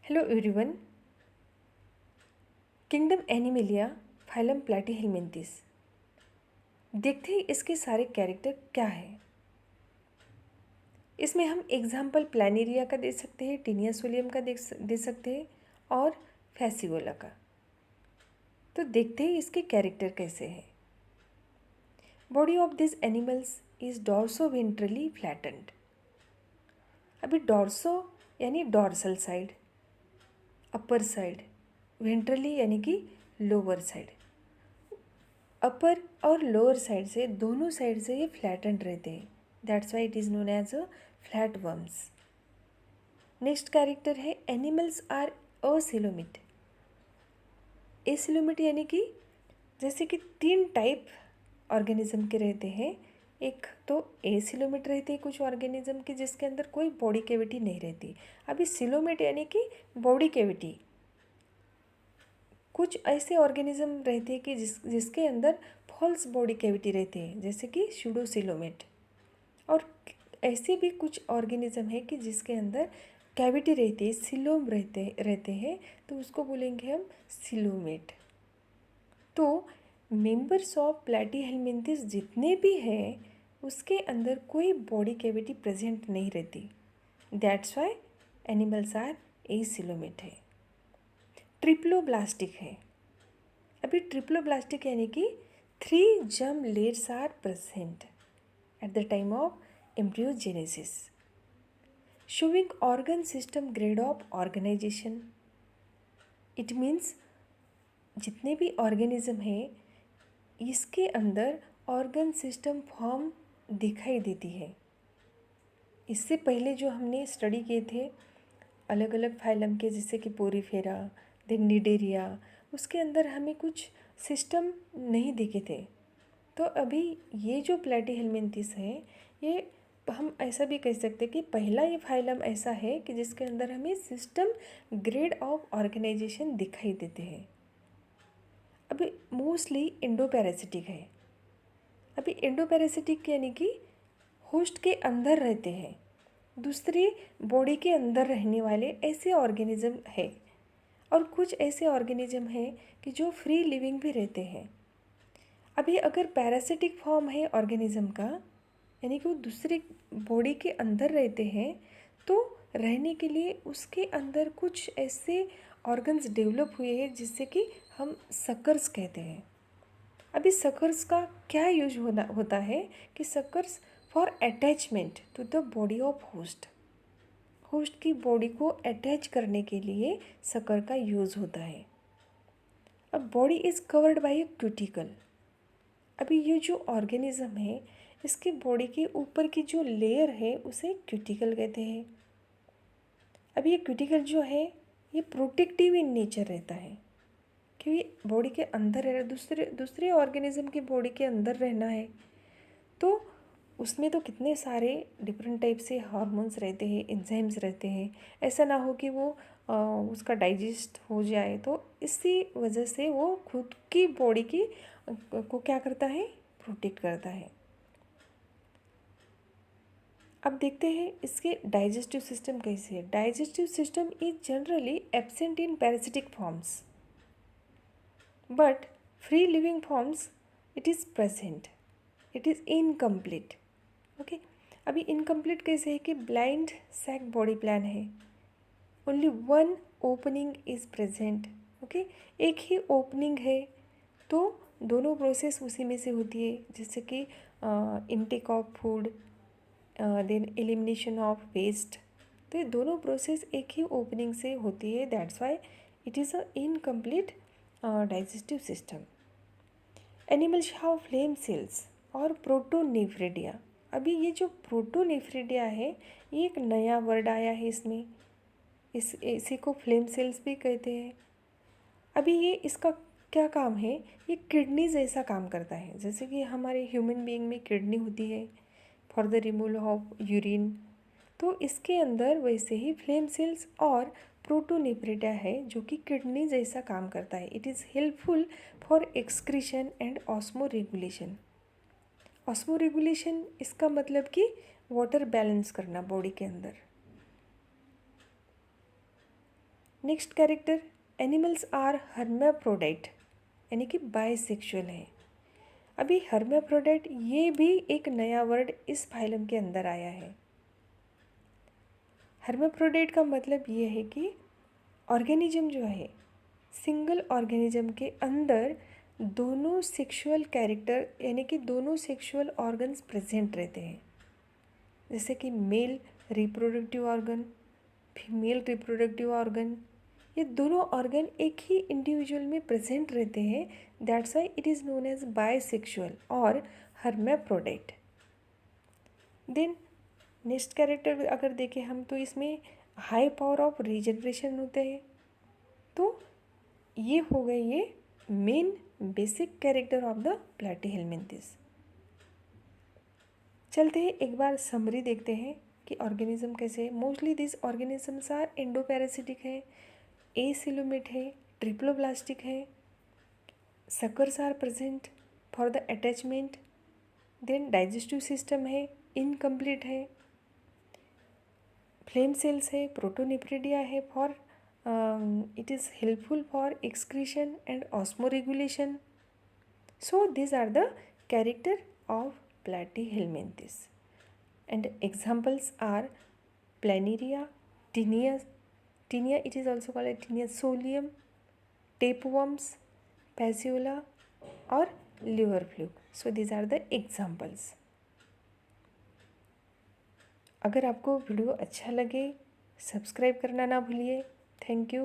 Hello everyone. Kingdom animalia, phylum platyhelminthes. देखते हैं इसके सारे कैरेक्टर क्या है। इसमें हम एग्जाम्पल प्लानेरिया का दे सकते हैं, टीनिया सोलियम का दे सकते हैं और फैसियोला का। तो देखते हैं इसके कैरेक्टर कैसे हैं। Body of this animals is dorso ventrally flattened. अभी डॉर्सो यानी dorsal side, upper side, ventrally यानी कि लोअर साइड। अपर और लोअर साइड से दोनों साइड से ये फ्लैटेंड रहते हैं, that's why it is known as a flat worms. Next character है एनिमल्स आर असिलोमिट। एसिलोमिट यानी कि जैसे कि तीन टाइप ऑर्गेनिज्म के रहते हैं। एक तो एसिलोमिट रहते हैं कुछ ऑर्गेनिज्म के जिसके अंदर कोई बॉडी कैविटी नहीं रहती। अभी सिलोमिट यानी कि बॉडी कैविटी। कुछ ऐसे ऑर्गेनिज्म रहते हैं कि जिसके अंदर फॉल्स बॉडी कैविटी रहती है, जैसे कि स्यूडोसिलोमेट। और ऐसे भी कुछ ऑर्गेनिज्म है कि जिसके अंदर कैविटी रहती है, सिलोम रहते हैं, तो उसको बोलेंगे हम सिलोमेट। तो मेंबर्स ऑफ प्लैटीहेलमिन्थिस जितने भी हैं उसके अंदर कोई बॉडी कैविटी प्रेजेंट नहीं रहती, that's why animals are acoelomate है। ट्रिप्लोब्लास्टिक है। अभी ट्रिप्लोब्लास्टिक यानी कि 3 germ layers are present at the time of embryogenesis, showing organ system grade of organisation. It means जितने भी ऑर्गेनिज्म हैं इसके अंदर ऑर्गन सिस्टम फॉर्म दिखाई देती है। इससे पहले जो हमने स्टडी किए थे अलग अलग फाइलम के, जैसे कि पोरीफेरा, देन निडेरिया, उसके अंदर हमें कुछ सिस्टम नहीं दिखे थे। तो अभी ये जो प्लैटीहेलमिन्थिस है, ये हम ऐसा भी कह सकते हैं कि पहला ये फाइलम ऐसा है कि जिसके अंदर हमें सिस्टम ग्रेड ऑफ ऑर्गेनाइजेशन दिखाई देते हैं। अभी मोस्टली इंडोपैरासिटिक है। अभी इंडोपैरासिटिक यानी कि होस्ट के अंदर रहते हैं, दूसरी बॉडी के अंदर रहने वाले ऐसे ऑर्गेनिज्म है। और कुछ ऐसे ऑर्गेनिज्म हैं कि जो फ्री लिविंग भी रहते हैं। अभी अगर पैरासिटिक फॉर्म है ऑर्गेनिज्म का, यानी कि वो दूसरी बॉडी के अंदर रहते हैं, तो रहने के लिए उसके अंदर कुछ ऐसे ऑर्गन्स डेवलप हुए हैं जिससे कि हम सकर्स कहते हैं। अभी सकर्स का क्या यूज होता है कि suckers for attachment to the body of host. Host की बॉडी को अटैच करने के लिए सकर का यूज़ होता है। अब body is covered by a cuticle. अभी ये जो ऑर्गेनिज्म है इसके बॉडी के ऊपर की जो लेयर है उसे क्यूटिकल कहते हैं। अभी ये क्यूटिकल जो है ये प्रोटेक्टिव इन नेचर रहता है, क्योंकि बॉडी के अंदर है, दूसरे ऑर्गेनिज्म की बॉडी के अंदर रहना है, तो उसमें तो कितने सारे डिफरेंट टाइप से हार्मोन्स रहते हैं, एंजाइम्स रहते हैं। ऐसा ना हो कि वो उसका डाइजेस्ट हो जाए, तो इसी वजह से वो खुद की बॉडी की को क्या करता है, प्रोटेक्ट करता है। अब देखते हैं इसके डाइजेस्टिव सिस्टम कैसे है। Digestive system is generally absent in parasitic forms, but free living forms it is present, it is incomplete. Okay, अभी इनकम्प्लीट कैसे है कि ब्लाइंड सैक बॉडी प्लान है, only one opening is present. Okay, एक ही opening है, तो दोनों process उसी में से होती है, जैसे कि intake of food, then elimination of waste. तो ये दोनों प्रोसेस एक ही ओपनिंग से होती है, that's why it is a incomplete digestive system. Animals have flame cells और प्रोटोनेफ्रिडिया। अभी ये जो प्रोटोनेफ्रिडिया है ये एक नया वर्ड आया है इसमें, इसी को फ्लेम सेल्स भी कहते हैं। अभी ये इसका क्या काम है, ये किडनी जैसा काम करता है, जैसे कि हमारे ह्यूमन बीइंग में किडनी होती है for the removal of urine, तो इसके अंदर वैसे ही फ्लेम सेल्स और प्रोटोनेफ्रिडिया है जो कि किडनी जैसा काम करता है। It is helpful for excretion and osmoregulation. Osmoregulation इसका मतलब कि वाटर बैलेंस करना बॉडी के अंदर। Next character, animals are hermaphrodite यानी कि बाइसेक्सुअल है। अभी हर्माफ्रोडाइट ये भी एक नया वर्ड इस फाइलम के अंदर आया है। हर्माफ्रोडाइट का मतलब ये है कि ऑर्गेनिज्म जो है, सिंगल ऑर्गेनिज्म के अंदर दोनों सेक्सुअल कैरेक्टर यानी कि दोनों सेक्सुअल ऑर्गन्स प्रेजेंट रहते हैं। जैसे कि male reproductive organ, female reproductive organ, ये दोनों ऑर्गन एक ही इंडिविजुअल में प्रेजेंट रहते हैं। That's why it is known as bisexual और हर्माफ्रोडाइट। देन नेक्स्ट कैरेक्टर अगर देखें हम तो इसमें हाई पावर ऑफ रीजनरेशन होते हैं। तो ये हो गए ये main basic character of the platyhelminthes. चलते हैं एक बार समरी देखते हैं कि ऑर्गेनिज्म कैसे है। Mostly this organisms are endoparasitic है, एसिलोमेट है, ट्रिप्लोब्लास्टिक है, suckers are present for the attachment, then digestive system है, इनकम्प्लीट है, फ्लेम सेल्स है, प्रोटोनेफ्रिडिया है for it is helpful for excretion and osmoregulation. So these are the character of platyhelminthes, and examples are planaria, tinea it is also called as tinea solium, tapeworms, passiola or liver fluke. So these are the examples. अगर आपको video अच्छा लगे subscribe करना ना भूलिए। Thank you.